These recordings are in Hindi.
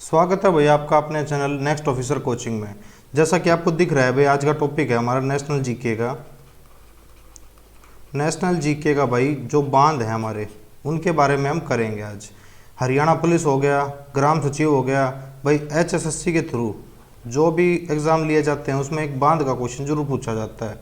स्वागत है भैया आपका अपने चैनल नेक्स्ट ऑफिसर कोचिंग में। जैसा कि आपको दिख रहा है भाई, आज का टॉपिक है हमारा नेशनल जीके का। नेशनल जीके का भाई जो बांध है हमारे, उनके बारे में हम करेंगे आज। हरियाणा पुलिस हो गया, ग्राम सचिव हो गया, भाई HSSC के थ्रू जो भी एग्ज़ाम लिए जाते हैं उसमें एक बांध का क्वेश्चन जरूर पूछा जाता है।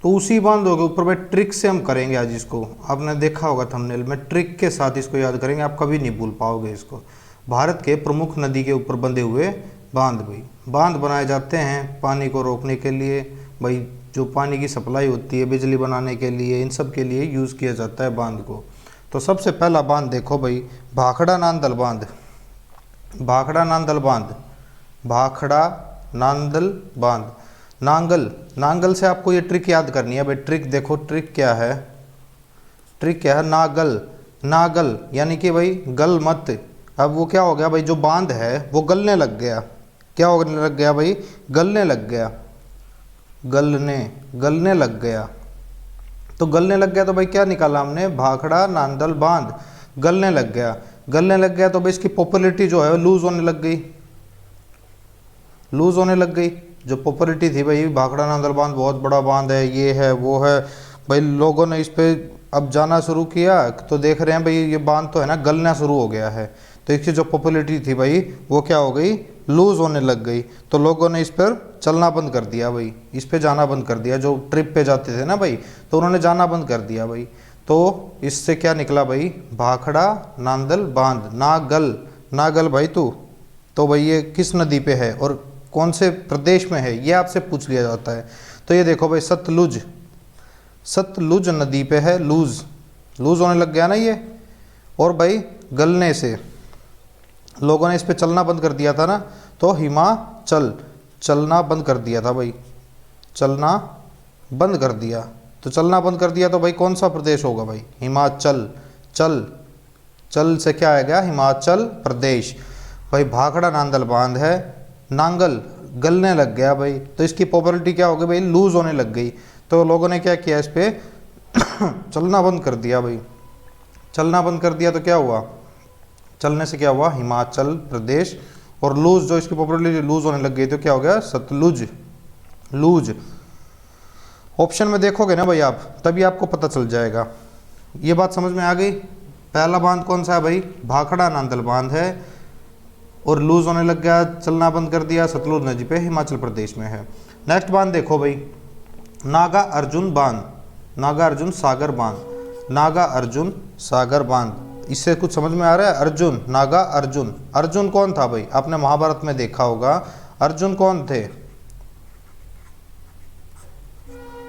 तो उसी बांधों के ऊपर भाई ट्रिक से हम करेंगे आज इसको। आपने देखा होगा थंबनेल में, ट्रिक के साथ इसको याद करेंगे, आप कभी नहीं भूल पाओगे इसको। भारत के प्रमुख नदी के ऊपर बंधे हुए बांध, भाई बांध बनाए जाते हैं पानी को रोकने के लिए। भाई जो पानी की सप्लाई होती है बिजली बनाने के लिए, इन सब के लिए यूज़ किया जाता है बांध को। तो सबसे पहला बांध देखो भाई, भाखड़ा नांदल बांध। भाखड़ा नांदल बांध, भाखड़ा नांदल बांध। नांगल, नांगल से आपको ये ट्रिक याद करनी है भाई। ट्रिक देखो, ट्रिक क्या है, ट्रिक क्या है, नागल। नागल यानी कि भाई गल मत। अब वो क्या हो गया भाई, जो बांध है वो गलने लग गया। क्या होने लग गया भाई, गलने लग गया। गलने, गलने लग गया। तो गलने लग गया तो भाई क्या निकाला हमने, भाखड़ा नांदल बांध। गलने लग गया, गलने लग गया तो भाई इसकी पॉपुलैरिटी जो है लूज होने लग गई। लूज होने लग गई। जो पॉपुलैरिटी थी भाई, भाखड़ा नांदल बांध बहुत बड़ा बांध है, ये है वो है, भाई लोगों ने इस पे अब जाना शुरू किया तो देख रहे हैं भाई ये बांध तो है ना गलना शुरू हो गया है। तो इसकी जो पॉपुलैरिटी थी भाई वो क्या हो गई, लूज होने लग गई। तो लोगों ने इस पर चलना बंद कर दिया भाई, इस पे जाना बंद कर दिया। जो ट्रिप पे जाते थे ना भाई, तो उन्होंने जाना बंद कर दिया भाई। तो इससे क्या निकला भाई, भाखड़ा नांदल बांध। नागल, नागल भाई तू, तो भाई ये किस नदी पे है और कौन से प्रदेश में है, ये आपसे पूछ लिया जाता है। तो ये देखो भाई, सतलुज, सतलुज नदी पे है। लूज, लूज होने लग गया ना ये। और भाई गलने से लोगों ने इस पे चलना बंद कर दिया था ना, तो हिमाचल, चलना बंद कर दिया था भाई, चलना बंद कर दिया। तो चलना बंद कर दिया तो भाई कौन सा प्रदेश होगा भाई, हिमाचल। चल, चल से क्या आ गया, हिमाचल प्रदेश। भाई भाखड़ा नांदल बांध है, नांगल गलने लग गया भाई, तो इसकी पॉपुलैरिटी क्या हो गई भाई, लूज होने लग गई। तो लोगों ने क्या किया, इस पे चलना बंद कर दिया भाई। चलना बंद कर दिया तो क्या हुआ, चलने से क्या हुआ, हिमाचल प्रदेश। और लूज, जो इसकी पॉपुलैरिटी लूज होने लग गई तो क्या हो गया, सतलुज। लूज ऑप्शन में देखोगे ना भाई आप, तभी आपको पता चल जाएगा। ये बात समझ में आ गई। पहला बांध कौन सा है भाई, भाखड़ा नांदल बांध है, और लूज होने लग गया, चलना बंद कर दिया, सतलुज नदी पे हिमाचल प्रदेश में है। नेक्स्ट बांध देखो भाई, नागा अर्जुन बांध, नागा अर्जुन सागर बांध। नागा अर्जुन सागर बांध, इससे कुछ समझ में आ रहा है, अर्जुन, नागा अर्जुन। अर्जुन कौन था भाई, आपने महाभारत में देखा होगा, अर्जुन कौन थे,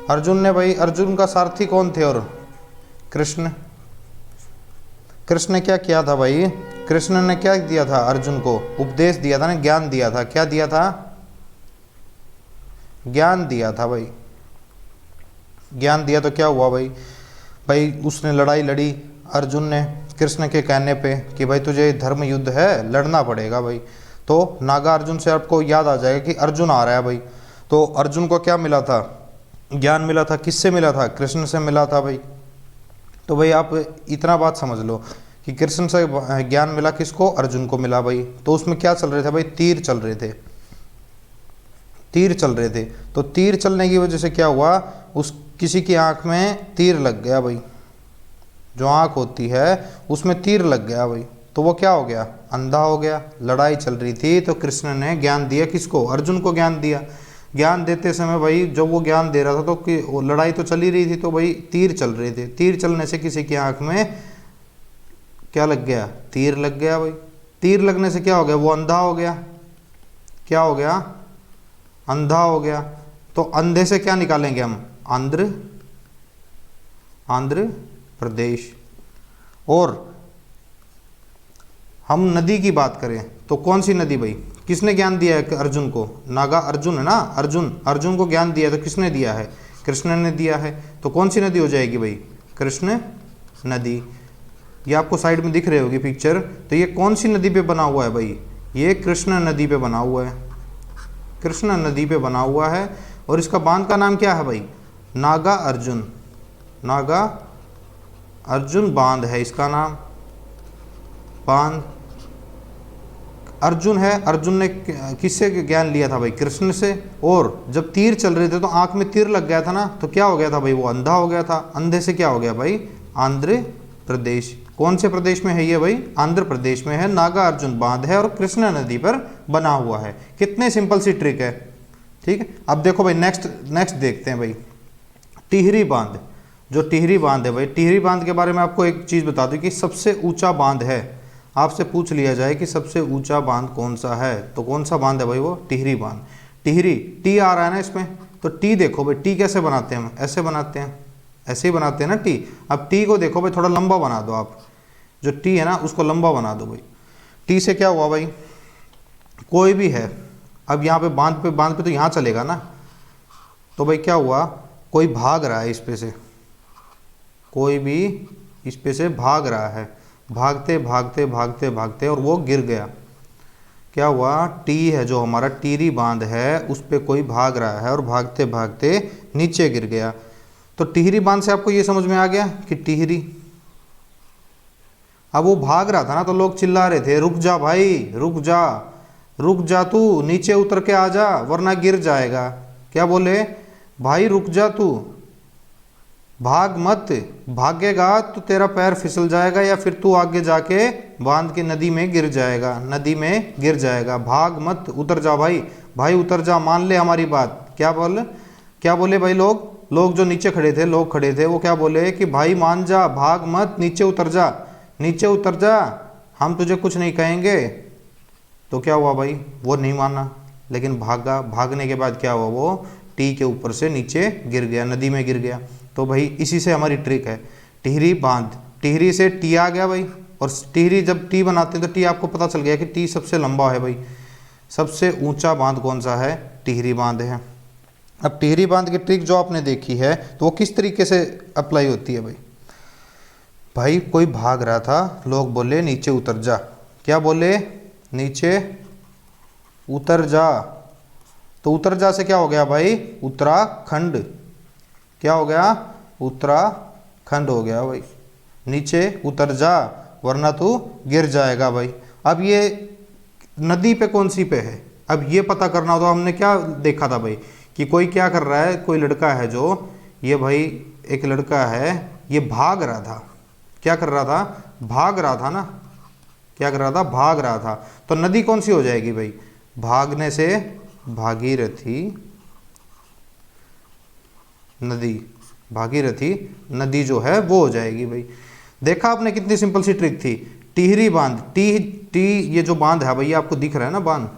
अर्जुन ने भाई, अर्जुन का सारथी कौन थे, और कृष्ण। कृष्ण ने क्या किया था भाई, कृष्ण ने क्या दिया था अर्जुन को, उपदेश दिया था ना, ज्ञान दिया था। क्या दिया था, ज्ञान दिया था भाई। ज्ञान दिया तो क्या हुआ भाई, भाई उसने लड़ाई लड़ी अर्जुन ने कृष्ण के कहने पे कि भाई तुझे धर्म युद्ध है, लड़ना पड़ेगा भाई। तो नागा अर्जुन से आपको याद आ जाएगा कि अर्जुन आ रहा है भाई। तो अर्जुन को क्या मिला था, ज्ञान मिला था। किससे मिला था, कृष्ण से मिला था भाई। तो भाई आप इतना बात समझ लो कि कृष्ण से ज्ञान मिला, किसको, अर्जुन को मिला भाई। तो उसमें क्या चल रहे थे भाई, तीर चल रहे थे, तीर चल रहे थे। तो तीर चलने की वजह से क्या हुआ, उस किसी की आंख में तीर लग गया भाई, जो आंख होती है उसमें तीर लग गया भाई। तो वो क्या हो गया, अंधा हो गया। लड़ाई चल रही थी तो कृष्ण ने ज्ञान दिया, किसको, अर्जुन को ज्ञान दिया। ज्ञान देते समय भाई जब वो ज्ञान दे रहा था तो वो लड़ाई तो चली रही थी, तो भाई तीर चल रहे थे। तीर चलने से किसी की आंख में क्या लग गया, तीर लग गया भाई। तीर लगने से क्या हो गया, वो अंधा हो गया। क्या हो गया, अंधा हो गया। तो अंधे से क्या निकालेंगे हम, आंध्र, आंध्र प्रदेश। और हम नदी की बात करें तो कौन सी नदी भाई, किसने ज्ञान दिया है अर्जुन को, नागा अर्जुन है ना, अर्जुन, अर्जुन को ज्ञान दिया तो किसने दिया है, कृष्ण ने दिया है। तो कौन सी नदी हो जाएगी भाई, कृष्ण नदी। ये आपको साइड में दिख रही होगी पिक्चर। तो ये कौन सी नदी पे बना हुआ है भाई, ये कृष्ण नदी पे बना हुआ है, कृष्ण नदी पे बना हुआ है। और इसका बांध का नाम क्या है भाई, नागा अर्जुन, नागा अर्जुन बांध है इसका नाम, बांध। अर्जुन है, अर्जुन ने किससे ज्ञान लिया था भाई? कृष्ण से। और जब तीर चल रहे थे तो आंख में तीर लग गया था ना, तो क्या हो गया था भाई? वो अंधा हो गया था। अंधे से क्या हो गया भाई? आंध्र प्रदेश। कौन से प्रदेश में है ये भाई? आंध्र प्रदेश में है। नागा अर्जुन बांध है और कृष्णा नदी पर बना हुआ है। कितने सिंपल सी ट्रिक है, ठीक है। अब देखो भाई नेक्स्ट देखते हैं भाई, टिहरी बांध। जो टिहरी बांध है भाई, टिहरी बांध के बारे में आपको एक चीज़ बता दूं कि सबसे ऊंचा बांध है। आपसे पूछ लिया जाए कि सबसे ऊंचा बांध कौन सा है, तो कौन सा बांध है भाई? वो टिहरी बांध। टिहरी, टी आ रहा है ना इसमें, तो टी देखो भाई, टी कैसे बनाते हैं हम? ऐसे बनाते हैं, ऐसे ही बनाते हैं ना टी। अब टी को देखो भाई, थोड़ा लंबा बना दो आप, जो टी है ना उसको लंबा बना दो भाई। टी से क्या हुआ भाई? कोई भी है, अब यहाँ पे बांध पे तो यहाँ चलेगा ना, तो भाई क्या हुआ? कोई भाग रहा है इस पे से, कोई भी इस पे से भाग रहा है, भागते भागते भागते भागते और वो गिर गया। क्या हुआ? टी है जो हमारा टिहरी बांध है, उस पे कोई भाग रहा है और भागते भागते नीचे गिर गया। तो टिहरी बांध से आपको ये समझ में आ गया कि टिहरी, अब वो भाग रहा था ना, तो लोग चिल्ला रहे थे, रुक जा भाई, रुक जा, रुक जा, तू नीचे उतर के आ जा वरना गिर जाएगा। क्या बोले? भाई रुक जा, तू भाग मत, भागेगा तो तेरा पैर फिसल जाएगा या फिर तू आगे जाके बांध के नदी में गिर जाएगा, नदी में गिर जाएगा। भाग मत, उतर जा भाई, भाई उतर जा, मान ले हमारी बात। क्या बोले भाई? लोग जो नीचे खड़े थे, लोग खड़े थे, वो क्या बोले कि भाई मान जा, भाग मत, नीचे उतर जा, नीचे उतर जा, हम तुझे कुछ नहीं कहेंगे। तो क्या हुआ भाई? वो नहीं माना, लेकिन भागा। भागने के बाद क्या हुआ? वो टी के ऊपर से नीचे गिर गया, नदी में गिर गया। तो भाई इसी से हमारी ट्रिक है, टिहरी बांध। टिहरी से टी आ गया भाई, और टिहरी जब टी बनाते हैं तो टी आपको पता चल गया कि टी सबसे लंबा है भाई। सबसे ऊंचा बांध कौन सा है? टिहरी बांध है। अब टिहरी बांध की ट्रिक जो आपने देखी है, तो वो किस तरीके से अप्लाई होती है भाई? भाई कोई भाग रहा था, लोग बोले नीचे उतर जा। क्या बोले? नीचे उतर जा। तो उतर जा से क्या हो गया भाई? उत्तराखंड। क्या हो गया? उत्तराखंड हो गया भाई। नीचे उतर जा वरना तू गिर जाएगा भाई। अब ये नदी पे कौन सी पे है, अब ये पता करना हो तो हमने क्या देखा था भाई कि कोई क्या कर रहा है, कोई लड़का है जो, ये भाई एक लड़का है, ये भाग रहा था। क्या कर रहा था? भाग रहा था ना। क्या कर रहा था? भाग रहा था। तो नदी कौन सी हो जाएगी भाई? भागने से भागीरथी नदी, भागीरथी नदी जो है वो हो जाएगी भाई। देखा आपने कितनी सिंपल सी ट्रिक थी। टिहरी बांध, टी ये जो बांध है भाई, ये आपको दिख रहा है ना बांध,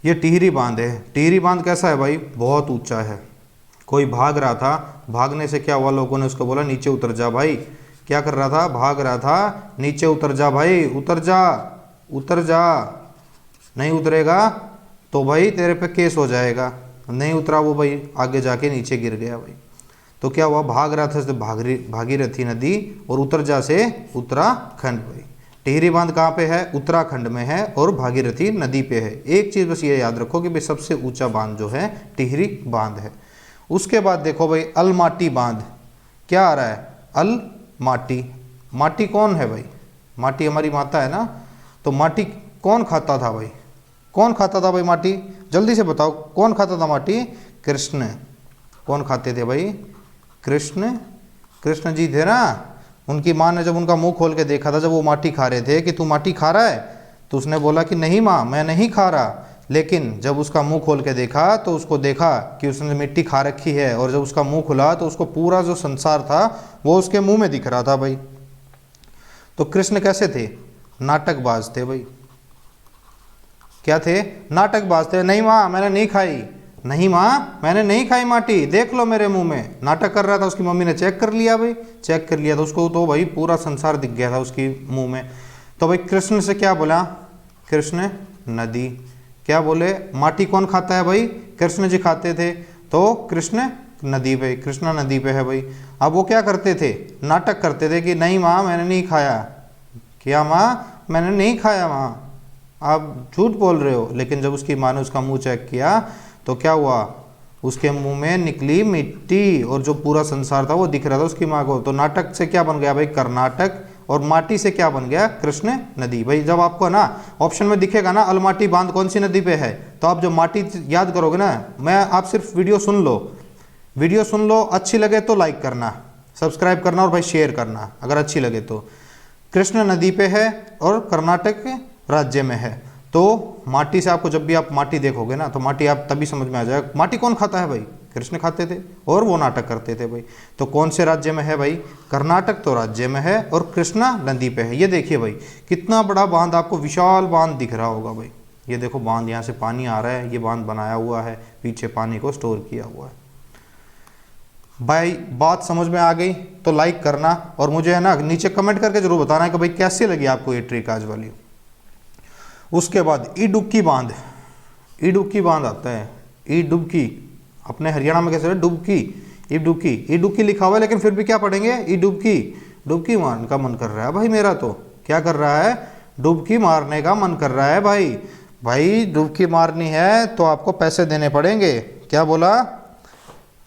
ये टिहरी बांध है। टिहरी बांध कैसा है भाई? बहुत ऊंचा है। कोई भाग रहा था, भागने से क्या हुआ? लोगों ने उसको बोला नीचे उतर जा भाई। क्या कर रहा था? भाग रहा था, नीचे उतर जा भाई, उतर जा, उतर जा। नहीं उतरेगा तो भाई तेरे पे केस हो जाएगा। नहीं उतरा वो भाई, आगे जाके नीचे गिर गया भाई। तो क्या हुआ? भाग रहा था से भागीरथी नदी, और उतर जा से उत्तराखंड भाई। टिहरी बांध कहाँ पे है? उत्तराखंड में है, और भागीरथी नदी पे है। एक चीज़ बस ये याद रखो कि भाई सबसे ऊंचा बांध जो है टिहरी बांध है। उसके बाद देखो भाई अलमाटी बांध। क्या आ रहा है? अलमाटी। माटी कौन है भाई? माटी हमारी माता है ना। तो माटी कौन खाता था भाई? कौन खाता था भाई माटी? जल्दी से बताओ, कौन खाता था माटी? कृष्ण। कौन खाते थे भाई? कृष्ण। कृष्ण जी थे ना। उनकी माँ ने जब उनका मुंह खोल के देखा था, जब वो माटी खा रहे थे, कि तू माटी खा रहा है, तो उसने बोला कि नहीं माँ, मैं नहीं खा रहा। लेकिन जब उसका मुंह खोल के देखा तो उसको देखा कि उसने मिट्टी खा रखी है, और जब उसका मुंह खुला तो उसको पूरा जो संसार था वो उसके मुंह में दिख रहा था भाई। तो कृष्ण कैसे थे? नाटकबाज थे भाई। क्या थे? नाटकबाज थे। नहीं माँ मैंने नहीं खाई, नहीं माँ मैंने नहीं खाई माटी, देख लो मेरे मुंह में। नाटक कर रहा था, उसकी मम्मी ने चेक कर लिया भाई, चेक कर लिया तो उसको तो भाई पूरा संसार दिख गया था उसकी मुंह में। तो भाई कृष्ण से क्या बोला? कृष्ण नदी। क्या बोले? माटी कौन खाता है भाई? कृष्ण जी खाते थे। तो कृष्ण नदी पे, कृष्णा नदी पे है भाई। अब वो क्या करते थे? नाटक करते थे कि नहीं माँ मैंने नहीं खाया। क्या माँ? मैंने नहीं खाया माँ, आप झूठ बोल रहे हो। लेकिन जब उसकी माँ ने उसका मुंह चेक किया तो क्या हुआ? उसके मुंह में निकली मिट्टी, और जो पूरा संसार था वो दिख रहा था उसकी माँ को। तो नाटक से क्या बन गया भाई? कर्नाटक। और माटी से क्या बन गया, कृष्ण नदी। भाई जब आपको ना ऑप्शन में दिखेगा ना अलमाटी बांध कौन सी नदी पे है, तो आप जो माटी याद करोगे ना, मैं आप सिर्फ वीडियो सुन लो, अच्छी लगे तो लाइक करना, सब्सक्राइब करना और भाई शेयर करना अगर अच्छी लगे तो। कृष्ण नदी पे है और कर्नाटक राज्य में है। तो माटी से आपको जब भी आप माटी देखोगे ना, तो माटी आप तभी समझ में आ जाएगा माटी कौन खाता है भाई, कृष्ण खाते थे और वो नाटक करते थे भाई। तो कौन से राज्य में है भाई, कर्नाटक तो राज्य में है और कृष्णा नदी पे है। ये देखिए भाई कितना बड़ा बांध, आपको विशाल बांध दिख रहा होगा भाई। ये देखो बांध, यहाँ से पानी आ रहा है, ये बांध बनाया हुआ है, पीछे पानी को स्टोर किया हुआ है। भाई बात समझ में आ गई तो लाइक करना और मुझे है ना नीचे कमेंट करके जरूर बताना है कि भाई कैसी लगी आपको ये ट्रिक आज वाली। उसके बाद इडुक्की बांध, इडुक्की बांध आता है, इडुक्की अपने हरियाणा में कैसे है, डुबकी, इडुक्की, इडुक्की लिखा हुआ है लेकिन फिर भी क्या पढ़ेंगे, इडुक्की। डुबकी मारने का मन कर रहा है भाई मेरा, तो क्या कर रहा है, डुबकी मारने का मन कर रहा है भाई। भाई डुबकी मारनी है तो आपको पैसे देने पड़ेंगे। क्या बोला,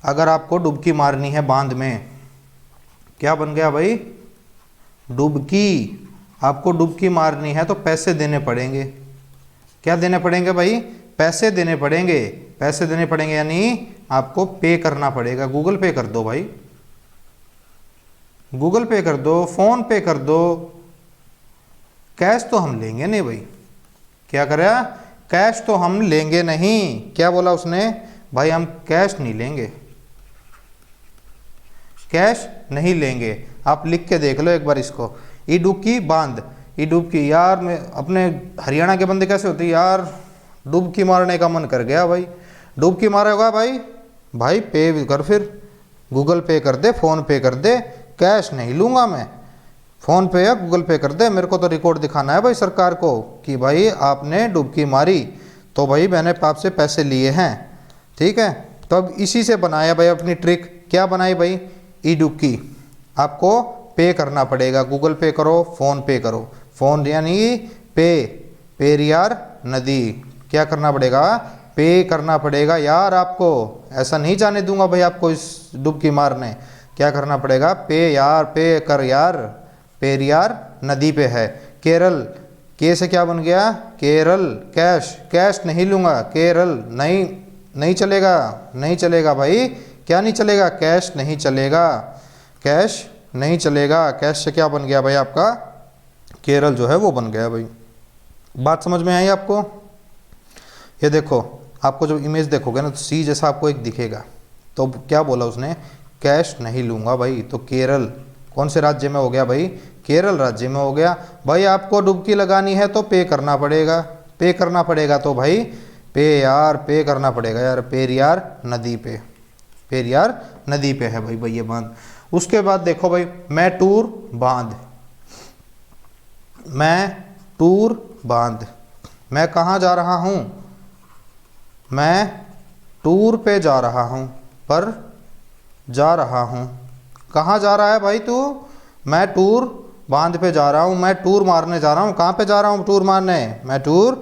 अगर आपको डुबकी मारनी है बांध में, क्या बन गया भाई, डुबकी। आपको डुबकी मारनी है तो पैसे देने पड़ेंगे। क्या देने पड़ेंगे भाई, पैसे देने पड़ेंगे। पैसे देने पड़ेंगे यानी आपको पे करना पड़ेगा। गूगल पे कर दो भाई, गूगल पे कर दो, फोन पे कर दो। कैश तो हम लेंगे नहीं भाई। क्या करा, कैश तो हम लेंगे नहीं। क्या बोला उसने भाई, हम कैश नहीं लेंगे, कैश नहीं लेंगे। आप लिख के देख लो एक बार इसको, इडुक्की बांध, इडुक्की। यार मैं अपने हरियाणा के बंदे कैसे होते हैं यार, डुबकी मारने का मन कर गया भाई, डुबकी मारेगा भाई, भाई पे कर, फिर गूगल पे कर दे, फ़ोन पे कर दे, कैश नहीं लूँगा मैं, फ़ोन पे या गूगल पे कर दे। मेरे को तो रिकॉर्ड दिखाना है भाई सरकार को कि भाई आपने डुबकी मारी तो भाई मैंने आपसे पैसे लिए हैं, ठीक है। तो अब इसी से बनाया भाई अपनी ट्रिक। क्या बनाई भाई, इडुक्की। आपको पे करना पड़ेगा, गूगल पे करो, फ़ोन पे करो, फ़ोन यानी पे, पेरियार नदी। क्या करना पड़ेगा, पे करना पड़ेगा यार आपको, ऐसा नहीं जाने दूंगा भाई आपको इस डुबकी मारने। क्या करना पड़ेगा, पे यार, पे कर यार, पेरियार नदी पे है। केरल, के से क्या बन गया, केरल। कैश, कैश नहीं लूँगा, केरल नहीं, नहीं चलेगा, नहीं चलेगा भाई। क्या नहीं चलेगा, कैश नहीं चलेगा, कैश नहीं चलेगा। कैश से क्या बन गया भाई आपका, केरल जो है वो बन गया भाई। बात समझ में आई आपको। ये देखो, आपको जब इमेज देखोगे ना तो सी जैसा आपको एक दिखेगा। तो क्या बोला उसने, कैश नहीं लूँगा भाई। तो केरल कौन से राज्य में हो गया भाई, केरल राज्य में हो गया। भाई आपको डुबकी लगानी है तो पे करना पड़ेगा, पे करना पड़ेगा। तो भाई पे यार, पे करना पड़ेगा यार, पेरियार नदी पे, पेरियार नदी पे है भाई ये बांध। उसके बाद देखो भाई, मैटूर बांध, मैटूर बांध। मैं कहाँ जा रहा हूँ, मैं टूर पे जा रहा हूँ, पर जा रहा हूँ। कहाँ जा रहा है भाई तू, मैं टूर बांध पे जा रहा हूँ, मैं टूर मारने जा रहा हूँ। कहाँ पे जा रहा हूँ टूर मारने, मैं टूर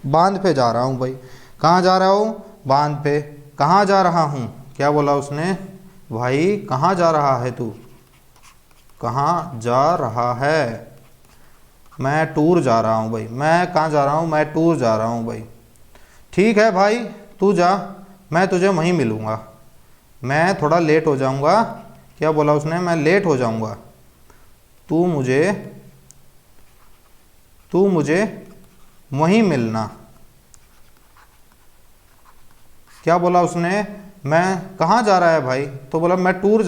बांध पे जा रहा हूँ भाई। कहाँ जा रहा हूँ, बांध पे। कहाँ जा रहा हूँ, क्या बोला उसने भाई, कहाँ जा रहा है तू, कहाँ जा रहा है, मैं टूर जा रहा हूँ भाई। मैं कहाँ जा रहा हूँ, मैं टूर जा रहा हूँ भाई। ठीक है भाई तू जा, मैं तुझे वहीं मिलूँगा, मैं थोड़ा लेट हो जाऊँगा। क्या बोला उसने, मैं लेट हो जाऊँगा, तू मुझे वहीं मिलना। क्या बोला उसने, मैं कहाँ जा रहा है भाई, तो बोला मैं टूर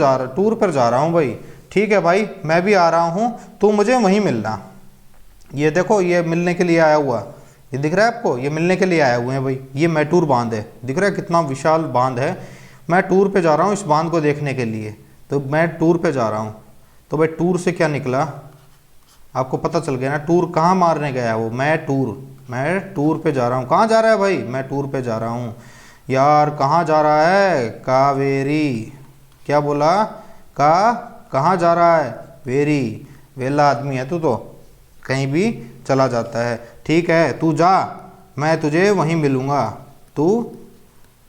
पर जा रहा हूँ भाई। ठीक है भाई मैं भी आ रहा हूँ, तू मुझे वहीं मिलना। ये देखो, ये मिलने के लिए आया हुआ, ये दिख रहा है आपको, ये मिलने के लिए आए हुए हैं भाई। ये मैटूर बांध है, दिख रहा है कितना विशाल बांध है। मैं टूर पे जा रहा हूँ इस बांध को देखने के लिए, तो मैं टूर पे जा रहा हूँ। तो भाई टूर से क्या निकला, आपको पता चल गया ना, टूर कहाँ मारने गया है वो, मैं टूर पे जा रहा हूँ। कहाँ जा रहा है भाई, मैं टूर पे जा रहा हूँ। यार कहाँ जा रहा है, कावेरी। क्या बोला, कहाँ जा रहा है, वेरी। वेला आदमी है तू तो, कहीं भी चला जाता है। ठीक है तू जा, मैं तुझे वहीं मिलूँगा,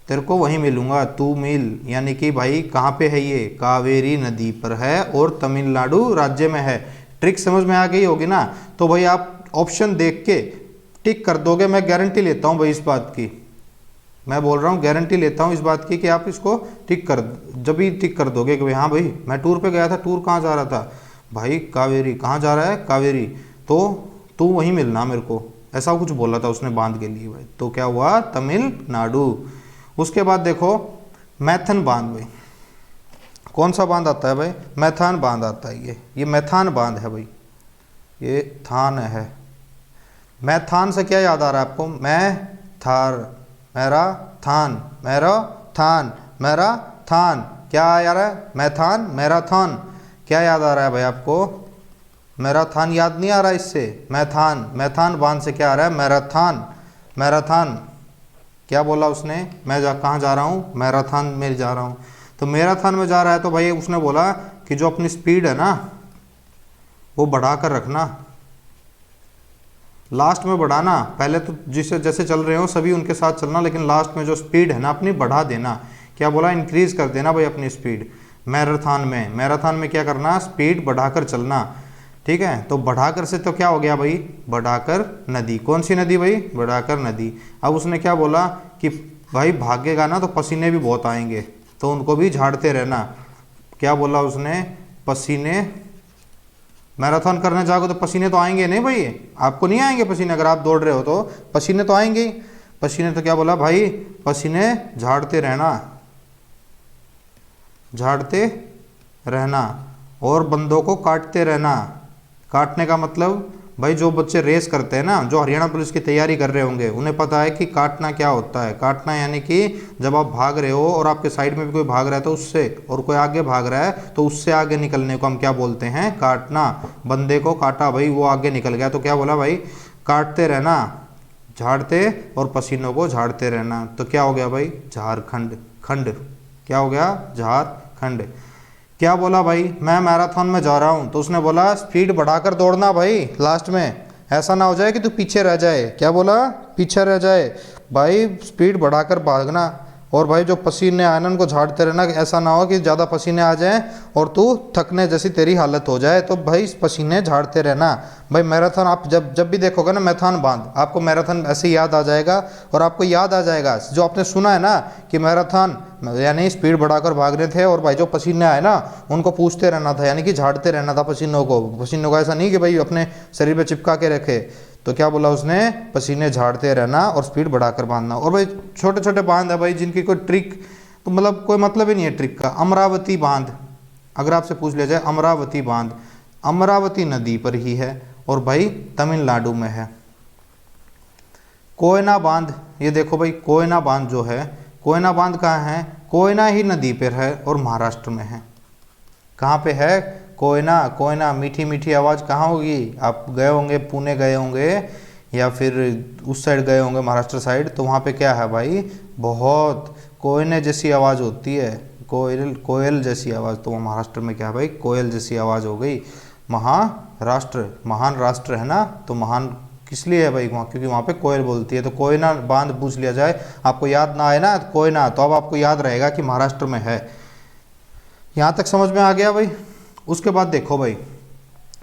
तेरे को वहीं मिलूँगा, तू मिल। यानी कि भाई कहाँ पे है ये, कावेरी नदी पर है और तमिलनाडु राज्य में है। ट्रिक समझ में आ गई होगी ना, तो भाई आप ऑप्शन देख के टिक कर दोगे। मैं गारंटी लेता हूँ भाई इस बात की, मैं बोल रहा हूँ गारंटी लेता हूँ इस बात की कि आप इसको टिक कर, जब भी टिक कर दोगे कि भाई हाँ भाई मैं टूर पे गया था, टूर कहाँ जा रहा था भाई, कावेरी। कहाँ जा रहा है, कावेरी, तो तू वहीं मिलना मेरे को, ऐसा कुछ बोला था उसने बांध के लिए भाई। तो क्या हुआ, तमिलनाडु। उसके बाद देखो मैथन बांध भाई, कौन सा बांध आता है भाई, मैथान बांध आता है। ये मैथान बांध है भाई, ये थान है। मैथान से क्या याद आ रहा है आपको, मैं थार, मेरा थान, मेरा थान, मेरा थान, क्या यार है, मैथान, मैराथन, क्या याद आ रहा है भाई आपको, मैराथन याद नहीं आ रहा इससे, मैथान, मैथान बांध से क्या आ रहा है, मैराथन, मैराथन। क्या बोला उसने, मैं कहाँ जा रहा हूँ, मैराथन में जा रहा हूँ। तो मैराथन में जा रहा है तो भाई उसने बोला कि जो अपनी स्पीड है ना वो बढ़ा कर रखना, लास्ट में बढ़ाना। पहले तो जिसे जैसे चल रहे हो सभी उनके साथ चलना, लेकिन लास्ट में जो स्पीड है ना अपनी बढ़ा देना। क्या बोला, इंक्रीज कर देना भाई अपनी स्पीड। मैराथन में, मैराथन में क्या करना, स्पीड बढ़ाकर चलना, ठीक है। तो बढ़ाकर से तो क्या हो गया भाई, बढ़ाकर नदी, कौन सी नदी भाई, बढ़ाकर नदी। अब उसने क्या बोला कि भाई भागेगा ना तो पसीने भी बहुत आएंगे, तो उनको भी झाड़ते रहना। क्या बोला उसने, पसीने, मैराथन करने जाओगे तो पसीने तो आएंगे नहीं भाई, आपको नहीं आएंगे पसीने, अगर आप दौड़ रहे हो तो पसीने तो आएंगे ही। पसीने तो क्या बोला भाई, पसीने झाड़ते रहना, झाड़ते रहना, और बंदों को काटते रहना। काटने का मतलब भाई जो बच्चे रेस करते हैं ना, जो हरियाणा पुलिस की तैयारी कर रहे होंगे, उन्हें पता है कि काटना क्या होता है। काटना यानी कि जब आप भाग रहे हो और आपके साइड में भी कोई भाग रहा है तो उससे, और कोई आगे भाग रहा है तो उससे आगे निकलने को हम क्या बोलते हैं, काटना। बंदे को काटा भाई, वो आगे निकल गया तो क्या बोला भाई, काटते रहना, झाड़ते और पसीनों को झाड़ते रहना। तो क्या हो गया भाई, झारखंड, खंड, क्या हो गया, झारखंड। क्या बोला भाई, मैं मैराथन में जा रहा हूँ, तो उसने बोला स्पीड बढ़ाकर दौड़ना भाई, लास्ट में ऐसा ना हो जाए कि तू पीछे रह जाए। क्या बोला, पीछे रह जाए भाई, स्पीड बढ़ाकर भागना। और भाई जो पसीने आए ना उनको झाड़ते रहना, ऐसा ना हो कि ज़्यादा पसीने आ जाएं और तू थकने जैसी तेरी हालत हो जाए। तो भाई पसीने झाड़ते रहना भाई। मैराथन आप जब भी देखोगे ना मैथान बांध, आपको मैराथन ऐसे याद आ जाएगा, और आपको याद आ जाएगा जो आपने सुना है ना कि मैराथन यानी स्पीड बढ़ाकर भाग रहे थे, और भाई जो पसीने आए ना उनको पूछते रहना था, यानी कि झाड़ते रहना था पसीनों को। पसीनों को ऐसा नहीं कि भाई अपने शरीर पे चिपका के रखे। तो क्या बोला उसने, पसीने झाड़ते रहना और स्पीड बढ़ाकर बांधना। और भाई छोटे छोटे बांध है भाई जिनकी कोई ट्रिक, तो मतलब कोई मतलब ही नहीं है ट्रिक का। अमरावती बांध, अगर आपसे पूछ लिया जाए अमरावती बांध, अमरावती नदी पर ही है और भाई तमिलनाडु में है। कोयना बांध, ये देखो भाई कोयना बांध जो है, कोयना बांध कहाँ है, कोयना ही नदी पर है और महाराष्ट्र में है। कहाँ पे है, कोयना। कोयना, मीठी मीठी आवाज़ कहाँ होगी, आप गए होंगे पुणे गए होंगे या फिर उस साइड गए होंगे महाराष्ट्र साइड, तो वहाँ पे क्या है भाई, बहुत कोयने जैसी आवाज़ होती है, कोयल, कोयल जैसी आवाज़। तो वो महाराष्ट्र में क्या है भाई, कोयल जैसी आवाज़ हो गई। महाराष्ट्र, महान राष्ट्र है ना, तो महान किस लिए है भाई वहाँ, क्योंकि वहाँ पे कोयल बोलती है। तो कोयना बांध पूछ लिया जाए, आपको याद ना आए ना कोयना, तो अब आपको याद रहेगा कि महाराष्ट्र में है। यहाँ तक समझ में आ गया भाई। उसके बाद देखो भाई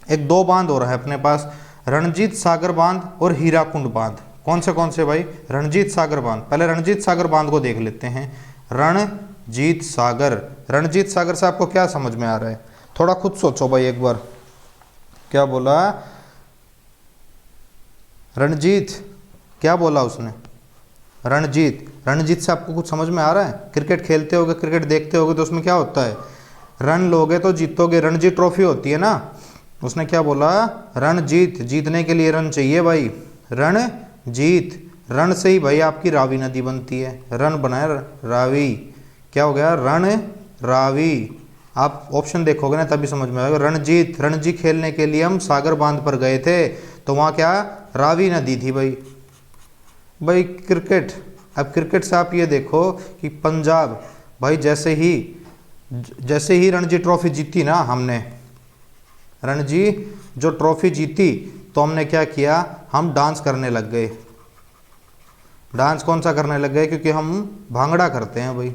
एक दो बांध हो रहा है अपने पास, रणजीत सागर बांध और हीराकुंड बांध। कौन से भाई, रणजीत सागर बांध। पहले रणजीत सागर बांध को देख लेते हैं। रणजीत सागर, रणजीत सागर से आपको क्या समझ में आ रहा है, थोड़ा खुद सोचो भाई एक बार। क्या बोला, रणजीत, क्या बोला उसने, रणजीत। रणजीत से आपको कुछ समझ में आ रहा है, क्रिकेट खेलते होगे, क्रिकेट देखते होगे, तो उसमें क्या होता है, रन लोगे तो जीतोगे, रणजी ट्रॉफी होती है ना। उसने क्या बोला, रणजीत, जीतने के लिए रन चाहिए भाई, रण जीत। रण से ही भाई आपकी रावी नदी बनती है, रन बनाए रावी, क्या हो गया, रण रावी। आप ऑप्शन देखोगे ना तभी समझ में आएगा। रणजीत, रणजी खेलने के लिए हम सागर बांध पर गए थे, तो वहाँ क्या, रावी नदी थी भाई। भाई क्रिकेट, अब क्रिकेट से आप ये देखो कि पंजाब भाई जैसे ही रणजी ट्रॉफी जीती ना हमने, रणजी जो ट्रॉफी जीती, तो हमने क्या किया, हम डांस करने लग गए। डांस कौन सा करने लग गए, क्योंकि हम भांगड़ा करते हैं भाई,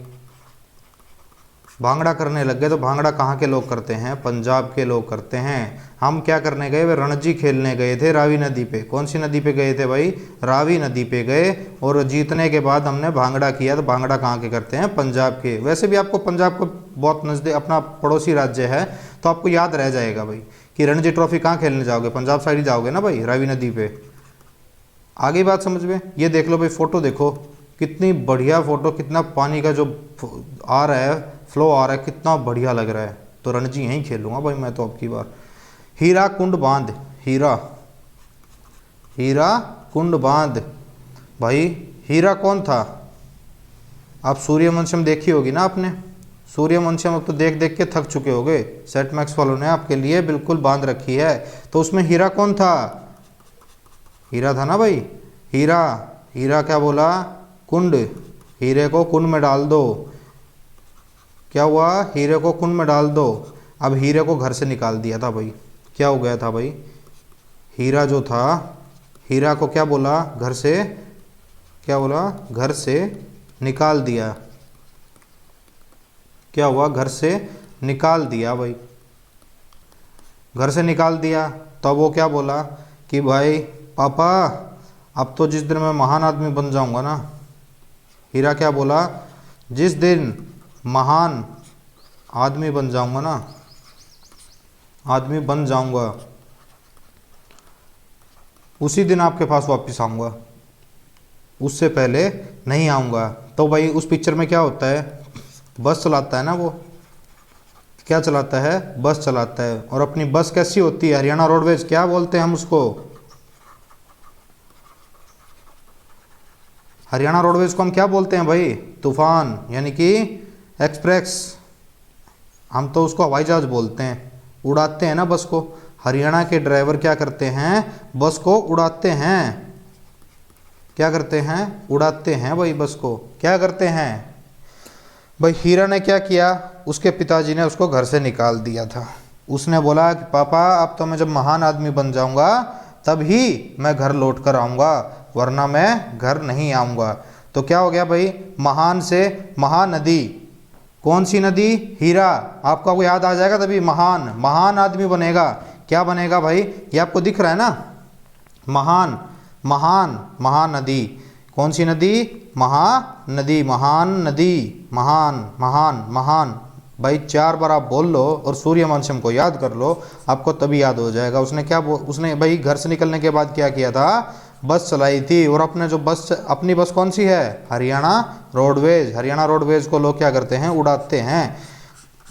भांगड़ा करने लग गए। तो भांगड़ा कहाँ के लोग करते हैं? पंजाब के लोग करते हैं। हम क्या करने गए? वे रणजी खेलने गए थे रावी नदी पे। कौन सी नदी पे गए थे भाई? रावी नदी पे गए, और जीतने के बाद हमने भांगड़ा किया। तो भांगड़ा कहाँ के करते हैं? पंजाब के। वैसे भी आपको पंजाब को बहुत नज़दीक, अपना पड़ोसी राज्य है, तो आपको याद रह जाएगा भाई कि रणजी ट्रॉफी कहाँ खेलने जाओगे? पंजाब साइड ही जाओगे ना भाई, रावी नदी पे। आगे बात समझ में? ये देख लो भाई, फोटो देखो, कितनी बढ़िया फोटो, कितना पानी का जो आ रहा है, फ्लो आ रहा है, कितना बढ़िया लग रहा है। तो रणजी यहीं खेलूंगा भाई मैं तो अब की बार। हीरा कुंड बांध, हीरा कुंड बांध। भाई हीरा कौन था? आप सूर्यवंशम देखी होगी ना आपने? सूर्यवंशम अब तो देख देख के थक चुके होगे। सेट मैक्स वालों ने आपके लिए बिल्कुल बांध रखी है। तो उसमें हीरा कौन था? हीरा था ना भाई, हीरा। हीरा क्या बोला? कुंड। हीरे को कुंड में डाल दो। क्या हुआ? हीरे को कुंड में डाल दो। अब हीरे को घर से निकाल दिया था भाई। क्या हो गया था भाई? हीरा जो था, हीरा को क्या बोला? घर से, क्या बोला? घर से निकाल दिया। क्या हुआ? घर से निकाल दिया भाई। घर से निकाल दिया। तब वो क्या बोला कि भाई पापा, अब तो जिस दिन मैं महान आदमी बन जाऊंगा ना, हीरा क्या बोला? जिस दिन महान आदमी बन जाऊंगा ना, आदमी बन जाऊंगा, उसी दिन आपके पास वापस आऊंगा, उससे पहले नहीं आऊंगा। तो भाई उस पिक्चर में क्या होता है? बस चलाता है ना वो। क्या चलाता है? बस चलाता है। और अपनी बस कैसी होती है? हरियाणा रोडवेज। क्या बोलते हैं हम उसको? हरियाणा रोडवेज को हम क्या बोलते हैं भाई? तूफान, यानी कि एक्सप्रेस। हम तो उसको हवाई जहाज बोलते हैं। उड़ाते हैं ना बस को। हरियाणा के ड्राइवर क्या करते हैं? बस को उड़ाते हैं। क्या करते हैं? उड़ाते हैं भाई बस को। क्या करते हैं भाई? हीरा ने क्या किया? उसके पिताजी ने उसको घर से निकाल दिया था। उसने बोला कि पापा, अब तो मैं जब महान आदमी बन जाऊंगा तभी मैं घर लौट कर आऊँगा, वरना मैं घर नहीं आऊँगा। तो क्या हो गया भाई? महान से महानदी। कौन सी नदी? हीरा। आपको वो याद आ जाएगा तभी महान, महान आदमी बनेगा। क्या बनेगा भाई? ये आपको दिख रहा है ना, महान, महान, महानदी। कौन सी नदी? महानदी, महान नदी, महान, महान, महान। भाई 4 बार आप बोल लो और सूर्यवंशम को याद कर लो, आपको तभी याद हो जाएगा। उसने क्या उसने भाई घर से निकलने के बाद क्या किया था? बस चलाई थी। और अपने जो बस, अपनी बस कौन सी है? हरियाणा रोडवेज। हरियाणा रोडवेज को लोग क्या करते हैं? उड़ाते हैं,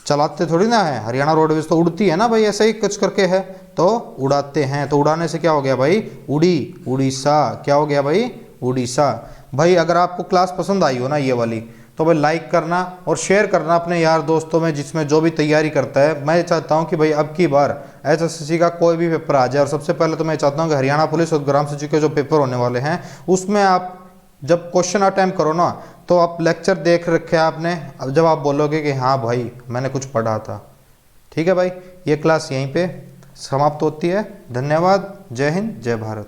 चलाते थोड़ी ना है। हरियाणा रोडवेज तो उड़ती है ना भाई, ऐसे ही कुछ करके है, तो उड़ाते हैं। तो उड़ाने से क्या हो गया भाई? उड़ी, उड़ीसा। क्या हो गया भाई? उड़ीसा। भाई अगर आपको क्लास पसंद आई हो ना ये वाली, तो भाई लाइक करना और शेयर करना अपने यार दोस्तों में, जिसमें जो भी तैयारी करता है। मैं चाहता हूं कि भाई अब की बार एसएससी का कोई भी पेपर आ जाए। और सबसे पहले तो मैं चाहता हूं कि हरियाणा पुलिस और ग्राम सचिव के जो पेपर होने वाले हैं, उसमें आप जब क्वेश्चन अटेम्प्ट करो ना, तो आप लेक्चर देख रखे आपने, अब जब आप बोलोगे कि हाँ भाई मैंने कुछ पढ़ा था। ठीक है भाई, ये क्लास यहीं पे समाप्त होती है। धन्यवाद। जय हिंद, जय भारत।